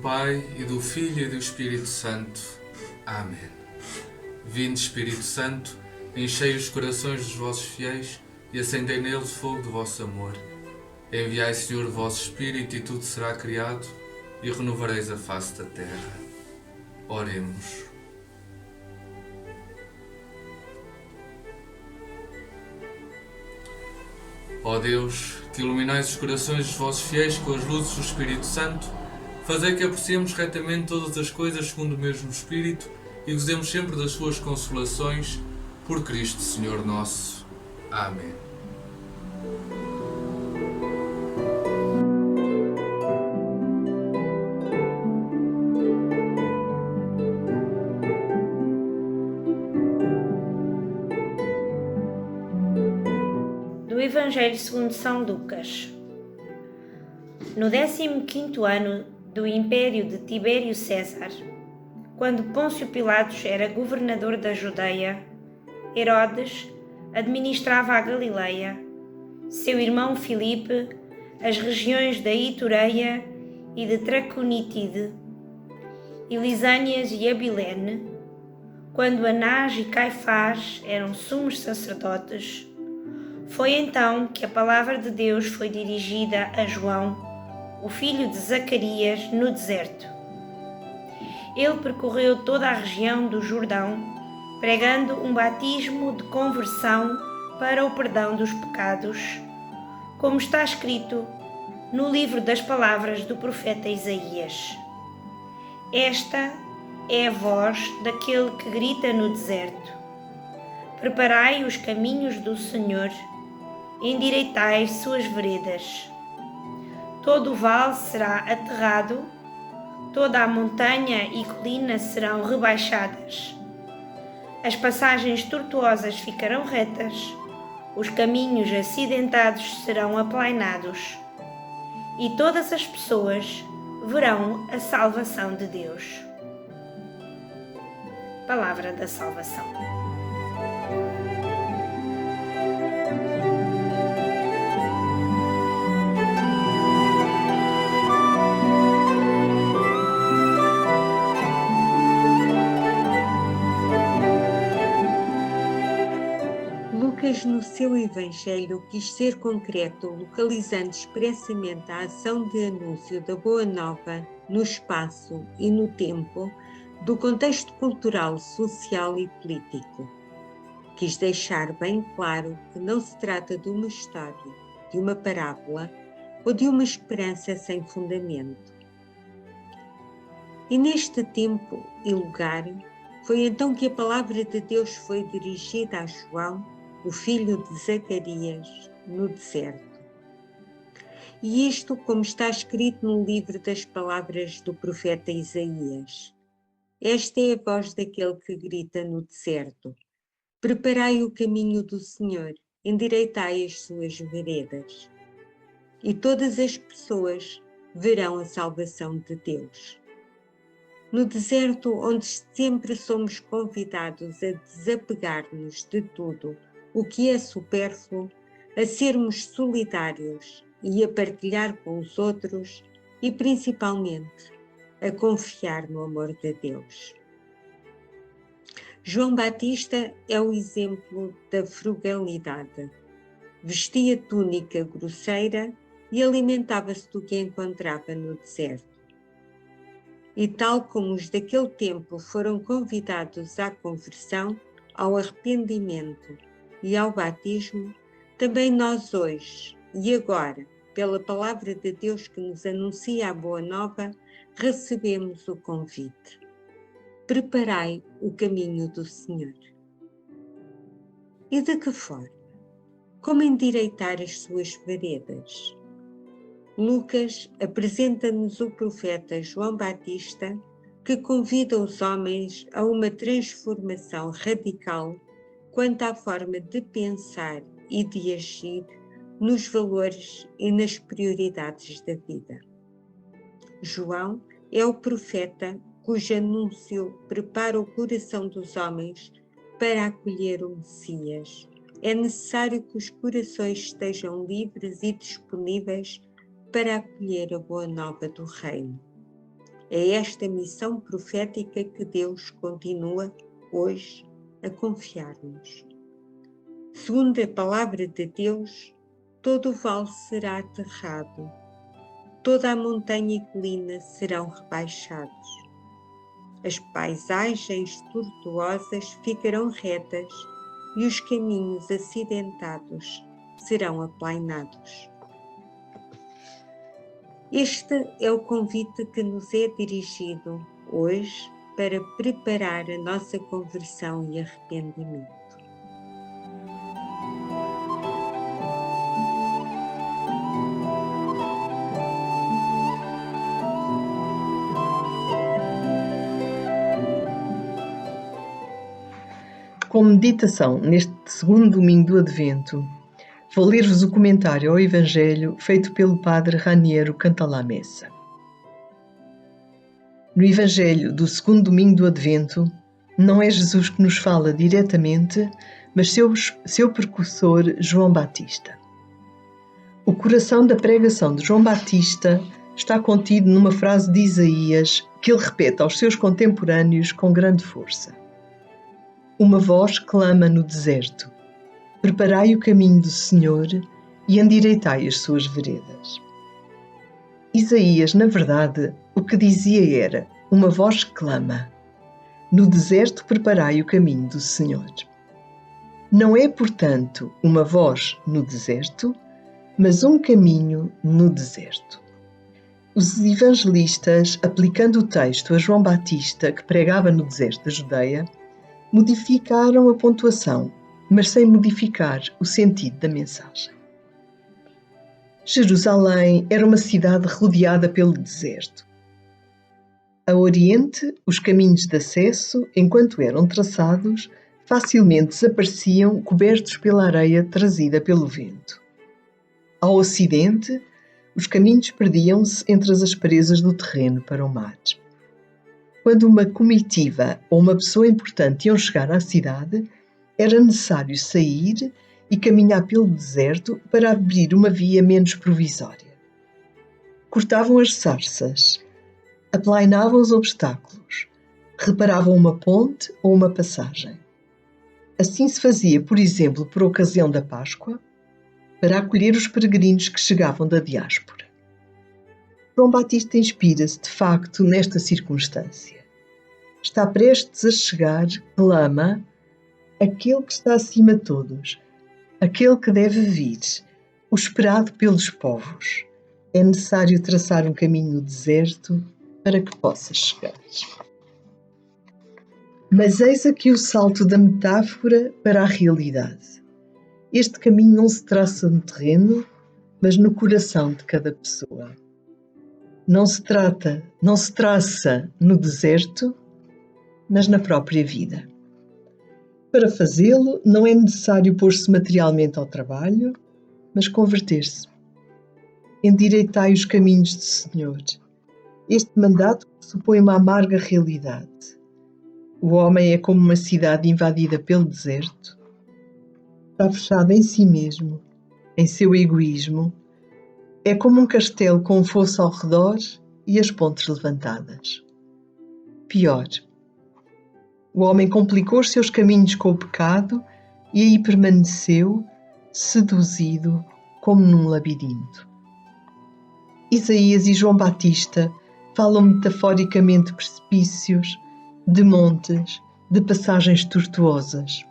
Pai, e do Filho e do Espírito Santo. Amém. Vinde, Espírito Santo, enchei os corações dos vossos fiéis e acendei neles o fogo do vosso amor. Enviai, Senhor, o vosso Espírito e tudo será criado e renovareis a face da terra. Oremos. Ó Deus, que iluminais os corações dos vossos fiéis com as luzes do Espírito Santo, fazei que apreciemos retamente todas as coisas segundo o mesmo Espírito e gozemos sempre das suas consolações, por Cristo Senhor nosso. Amém. Do Evangelho segundo São Lucas. No 15º ano do império de Tibério César, quando Pôncio Pilatos era governador da Judeia, Herodes administrava a Galileia, seu irmão Filipe as regiões da Itureia e de Traconítide, e Lisânias e Abilene, quando Anás e Caifás eram sumos sacerdotes. Foi então que a palavra de Deus foi dirigida a João, o filho de Zacarias, no deserto. Ele percorreu toda a região do Jordão, pregando um batismo de conversão para o perdão dos pecados, como está escrito no livro das palavras do profeta Isaías. Esta é a voz daquele que grita no deserto: preparai os caminhos do Senhor, endireitai suas veredas. Todo o vale será aterrado, toda a montanha e colina serão rebaixadas. As passagens tortuosas ficarão retas, os caminhos acidentados serão aplainados, e todas as pessoas verão a salvação de Deus. Palavra da salvação. Lucas, no seu Evangelho, quis ser concreto, localizando expressamente a ação de anúncio da Boa Nova no espaço e no tempo do contexto cultural, social e político. Quis deixar bem claro que não se trata de uma história, de uma parábola ou de uma esperança sem fundamento. E neste tempo e lugar, foi então que a palavra de Deus foi dirigida a João, o filho de Zacarias, no deserto. E isto, como está escrito no livro das palavras do profeta Isaías: esta é a voz daquele que grita no deserto: preparai o caminho do Senhor, endireitai as suas veredas. E todas as pessoas verão a salvação de Deus. No deserto, onde sempre somos convidados a desapegar-nos de tudo o que é supérfluo, a sermos solidários e a partilhar com os outros e, principalmente, a confiar no amor de Deus. João Batista é o exemplo da frugalidade. Vestia túnica grosseira e alimentava-se do que encontrava no deserto. E tal como os daquele tempo foram convidados à conversão, ao arrependimento e ao batismo, também nós hoje e agora, pela palavra de Deus que nos anuncia a Boa Nova, recebemos o convite: preparai o caminho do Senhor. E de que forma? Como endireitar as suas veredas? Lucas apresenta-nos o profeta João Batista, que convida os homens a uma transformação radical quanto à forma de pensar e de agir nos valores e nas prioridades da vida. João é o profeta cujo anúncio prepara o coração dos homens para acolher o Messias. É necessário que os corações estejam livres e disponíveis para acolher a boa nova do reino. É esta missão profética que Deus continua hoje a confiar-nos. Segundo a palavra de Deus, todo o vale será aterrado, toda a montanha e colina serão rebaixados. As paisagens tortuosas ficarão retas e os caminhos acidentados serão aplainados. Este é o convite que nos é dirigido hoje para preparar a nossa conversão e arrependimento. Como meditação neste segundo domingo do Advento, vou ler-vos o comentário ao Evangelho feito pelo Padre Raniero Cantalamessa. No Evangelho do segundo domingo do Advento, não é Jesus que nos fala diretamente, mas seu precursor João Batista. O coração da pregação de João Batista está contido numa frase de Isaías que ele repete aos seus contemporâneos com grande força. Uma voz clama no deserto: preparai o caminho do Senhor e endireitai as suas veredas. Isaías, na verdade, o que dizia era: uma voz clama. No deserto preparai o caminho do Senhor. Não é, portanto, uma voz no deserto, mas um caminho no deserto. Os evangelistas, aplicando o texto a João Batista, que pregava no deserto da Judeia, modificaram a pontuação, mas sem modificar o sentido da mensagem. Jerusalém era uma cidade rodeada pelo deserto. A oriente, os caminhos de acesso, enquanto eram traçados, facilmente desapareciam cobertos pela areia trazida pelo vento. Ao ocidente, os caminhos perdiam-se entre as asperezas do terreno para o mar. Quando uma comitiva ou uma pessoa importante iam chegar à cidade, era necessário sair e caminhar pelo deserto para abrir uma via menos provisória. Cortavam as sarças, aplainavam os obstáculos, reparavam uma ponte ou uma passagem. Assim se fazia, por exemplo, por ocasião da Páscoa, para acolher os peregrinos que chegavam da diáspora. João Batista inspira-se, de facto, nesta circunstância. Está prestes a chegar, clama, aquele que está acima de todos, aquele que deve vir, o esperado pelos povos. É necessário traçar um caminho no deserto para que possa chegar. Mas eis aqui o salto da metáfora para a realidade. Este caminho não se traça no terreno, mas no coração de cada pessoa. Não se traça no deserto, mas na própria vida. Para fazê-lo, não é necessário pôr-se materialmente ao trabalho, mas converter-se. Endireitai os caminhos do Senhor. Este mandato supõe uma amarga realidade. O homem é como uma cidade invadida pelo deserto. Está fechado em si mesmo, em seu egoísmo. É como um castelo com um fosso ao redor e as pontes levantadas. Pior, o homem complicou os seus caminhos com o pecado e aí permaneceu, seduzido, como num labirinto. Isaías e João Batista falam metaforicamente de precipícios, de montes, de passagens tortuosas,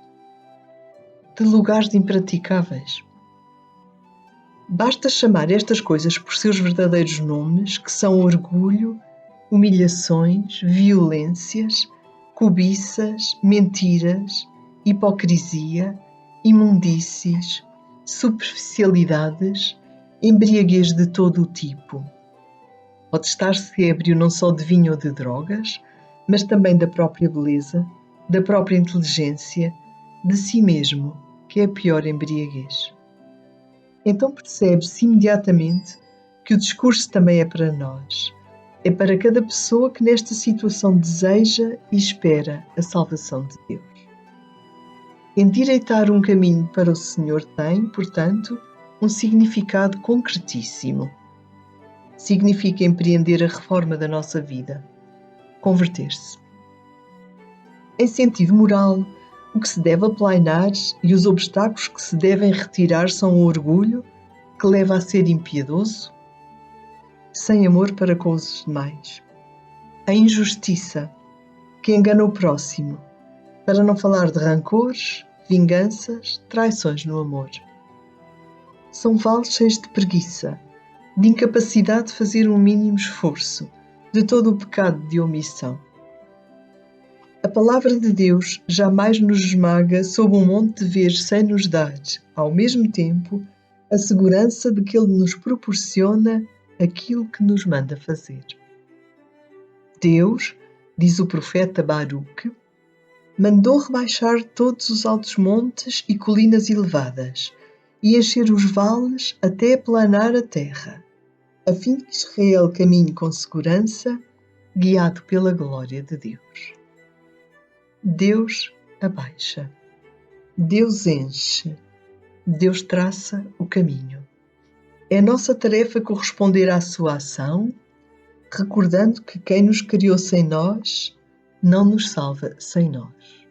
de lugares impraticáveis. Basta chamar estas coisas por seus verdadeiros nomes, que são orgulho, humilhações, violências, cobiças, mentiras, hipocrisia, imundícies, superficialidades, embriaguez de todo o tipo. Pode estar-se ébrio não só de vinho ou de drogas, mas também da própria beleza, da própria inteligência, de si mesmo, que é a pior embriaguez. Então percebe-se imediatamente que o discurso também é para nós. É para cada pessoa que nesta situação deseja e espera a salvação de Deus. Endireitar um caminho para o Senhor tem, portanto, um significado concretíssimo. significa empreender a reforma da nossa vida, converter-se. Em sentido moral, o que se deve aplainar e os obstáculos que se devem retirar são o orgulho, que leva a ser impiedoso, sem amor para com os demais, a injustiça, que engana o próximo, para não falar de rancores, vinganças, traições no amor. São vales cheios de preguiça, de incapacidade de fazer um mínimo esforço, de todo o pecado de omissão. A palavra de Deus jamais nos esmaga sob um monte de vez sem nos dar, ao mesmo tempo, a segurança de que Ele nos proporciona aquilo que nos manda fazer. Deus, diz o profeta Baruque, mandou rebaixar todos os altos montes e colinas elevadas e encher os vales até aplanar a terra, a fim que Israel caminhe com segurança, guiado pela glória de Deus. Deus abaixa, Deus enche, Deus traça o caminho. É nossa tarefa corresponder à sua ação, recordando que quem nos criou sem nós, não nos salva sem nós.